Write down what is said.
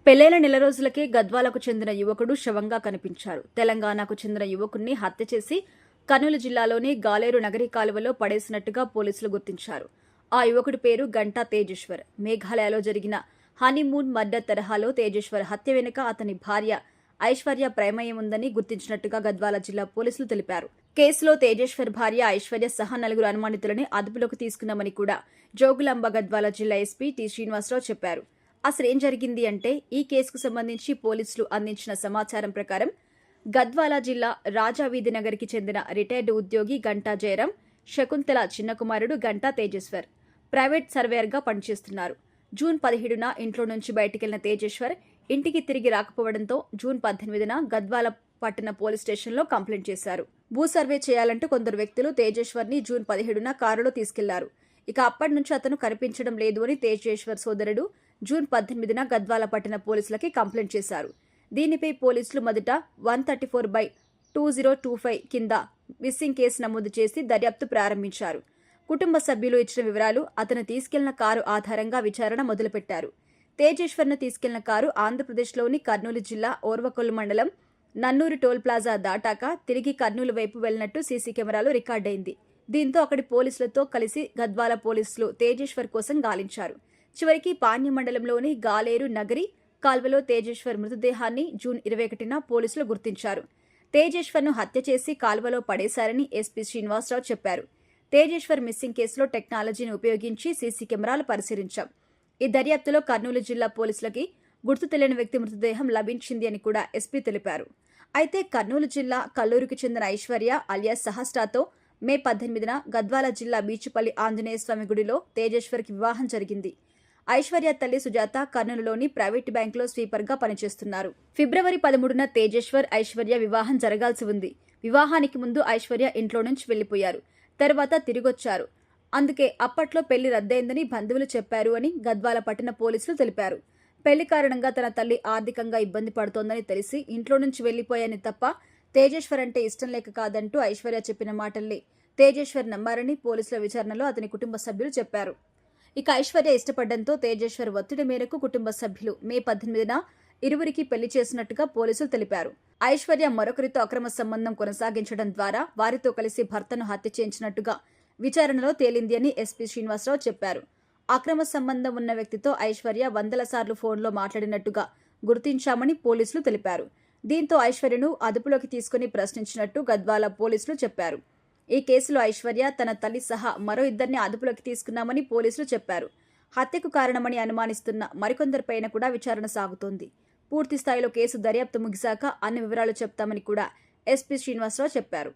పెళ్లైన నెల రోజులకే గద్వాలకు చెందిన యువకుడు శవంగా కనిపించారు. తెలంగాణకు చెందిన యువకుడిని హత్య చేసి కర్నూలు జిల్లాలోని గాలేరు నగరి కాలువలో పడేసినట్టుగా పోలీసులు గుర్తించారు. ఆ యువకుడి పేరు గంటా తేజేశ్వర్. మేఘాలయలో జరిగిన హనీమూన్ మర్డర్ తరహాలో తేజేశ్వర్ హత్య వెనుక అతని భార్య ఐశ్వర్య ప్రమేయం ఉందని గుర్తించినట్టుగా గద్వాల జిల్లా పోలీసులు తెలిపారు. కేసులో తేజేశ్వర్ భార్య ఐశ్వర్య సహా నలుగురు అనుమానితులని అదుపులోకి తీసుకున్నామని కూడా జోగులాంబ గద్వాల జిల్లా ఎస్పీ టి శ్రీనివాసరావు చెప్పారు. అసలేం జరిగింది అంటే, ఈ కేసుకు సంబంధించి పోలీసులు అందించిన సమాచారం ప్రకారం గద్వాల జిల్లా రాజావీధి నగర్కి చెందిన రిటైర్డ్ ఉద్యోగి గంటా జయరాం, శకుంతల చిన్న కుమారుడు గంటా తేజేశ్వర్ ప్రైవేట్ సర్వేయర్గా పనిచేస్తున్నారు. జూన్ 17న ఇంట్లో నుంచి బయటికెళ్లిన తేజేశ్వర్ ఇంటికి తిరిగి రాకపోవడంతో జూన్ 18న గద్వాల పట్టణ పోలీస్ స్టేషన్లో కంప్లైంట్ చేశారు. భూ సర్వే చేయాలంటూ కొందరు వ్యక్తులు తేజేశ్వర్ని జూన్ 17న కారులో తీసుకెళ్లారు. ఇక అప్పటి నుంచి అతను కనిపించడం లేదు అని తేజేశ్వర్ సోదరుడు జూన్ 18న గద్వాల పట్టణ పోలీసులకి కంప్లైంట్ చేశారు. దీనిపై పోలీసులు మొదట 134/2025 కింద మిస్సింగ్ కేసు నమోదు చేసి దర్యాప్తు ప్రారంభించారు. కుటుంబ సభ్యులు ఇచ్చిన వివరాలు, అతను తీసుకెళ్లిన కారు ఆధారంగా విచారణ మొదలుపెట్టారు. తేజేశ్వర్ను తీసుకెళ్లిన కారు ఆంధ్రప్రదేశ్లోని కర్నూలు జిల్లా ఓర్వకొల్లు మండలం నన్నూరు టోల్ ప్లాజా దాటాక తిరిగి కర్నూలు వైపు వెళ్లినట్టు సీసీ కెమెరాలు రికార్డైంది. దీంతో అక్కడి పోలీసులతో కలిసి గద్వాల పోలీసులు తేజేశ్వర్ కోసం గాలించారు. చివరికి పాణ్య మండలంలోని గాలేరు నగరి కాల్వలో తేజేశ్వర్ మృతదేహాన్ని జూన్ 21న పోలీసులు గుర్తించారు. తేజేశ్వర్ను హత్య చేసి కాల్వలో పడేశారని ఎస్పీ శ్రీనివాసరావు చెప్పారు. తేజేశ్వర్ మిస్సింగ్ కేసులో టెక్నాలజీని ఉపయోగించి సీసీ కెమెరాలు పరిశీలించాం. ఈ దర్యాప్తులో కర్నూలు జిల్లా పోలీసులకి గుర్తు తెలియని వ్యక్తి మృతదేహం లభించింది అని కూడా ఎస్పీ తెలిపారు. అయితే కర్నూలు జిల్లా కల్లూరుకు చెందిన ఐశ్వర్య అలియాస్ సహస్రాతో మే 18న గద్వాల జిల్లా బీచుపల్లి ఆంజనేయ స్వామి గుడిలో తేజేశ్వర్కి వివాహం జరిగింది. ఐశ్వర్య తల్లి సుజాత కర్నూలులోని ప్రైవేట్ బ్యాంకులో స్వీపర్గా పనిచేస్తున్నారు. ఫిబ్రవరి 13న తేజేశ్వర్ ఐశ్వర్య వివాహం జరగాల్సి ఉంది. వివాహానికి ముందు ఐశ్వర్య ఇంట్లో నుంచి వెళ్లిపోయారు. తర్వాత తిరిగొచ్చారు. అందుకే అప్పట్లో పెళ్లి రద్దయిందని బంధువులు చెప్పారు అని గద్వాల పట్టణ పోలీసులు తెలిపారు. పెళ్లి కారణంగా తన తల్లి ఆర్థికంగా ఇబ్బంది పడుతోందని తెలిసి ఇంట్లో నుంచి వెళ్లిపోయాని తప్ప తేజేశ్వర్ అంటే ఇష్టం లేక కాదంటూ ఐశ్వర్య చెప్పిన మాటల్ని తేజేశ్వర్ నమ్మారని పోలీసుల విచారణలో అతని కుటుంబ సభ్యులు చెప్పారు. ఇక ఐశ్వర్య ఇష్టపడడంతో తేజేశ్వర్ ఒత్తిడి మేరకు కుటుంబ సభ్యులు మే 18న ఇరువురికి పెళ్లి చేసినట్టుగా పోలీసులు తెలిపారు. ఐశ్వర్య మరొకరితో అక్రమ సంబంధం కొనసాగించడం ద్వారా వారితో కలిసి భర్తను హత్య చేయించినట్టుగా విచారణలో తేలింది అని ఎస్పీ శ్రీనివాసరావు చెప్పారు. అక్రమ సంబంధం ఉన్న వ్యక్తితో ఐశ్వర్య వందల సార్లు ఫోన్లో మాట్లాడినట్టుగా గుర్తించామని పోలీసులు తెలిపారు. దీంతో ఐశ్వర్యను అదుపులోకి తీసుకుని ప్రశ్నించినట్టు గద్వాల పోలీసులు చెప్పారు. ఈ కేసులో ఐశ్వర్య, తన తల్లి సహా మరో ఇద్దరిని అదుపులోకి తీసుకున్నామని పోలీసులు చెప్పారు. హత్యకు కారణమని అనుమానిస్తున్న మరికొందరిపైన కూడా విచారణ సాగుతోంది. పూర్తి స్థాయిలో కేసు దర్యాప్తు ముగిశాక అన్ని వివరాలు చెప్తామని కూడా ఎస్పీ శ్రీనివాసరావు చెప్పారు.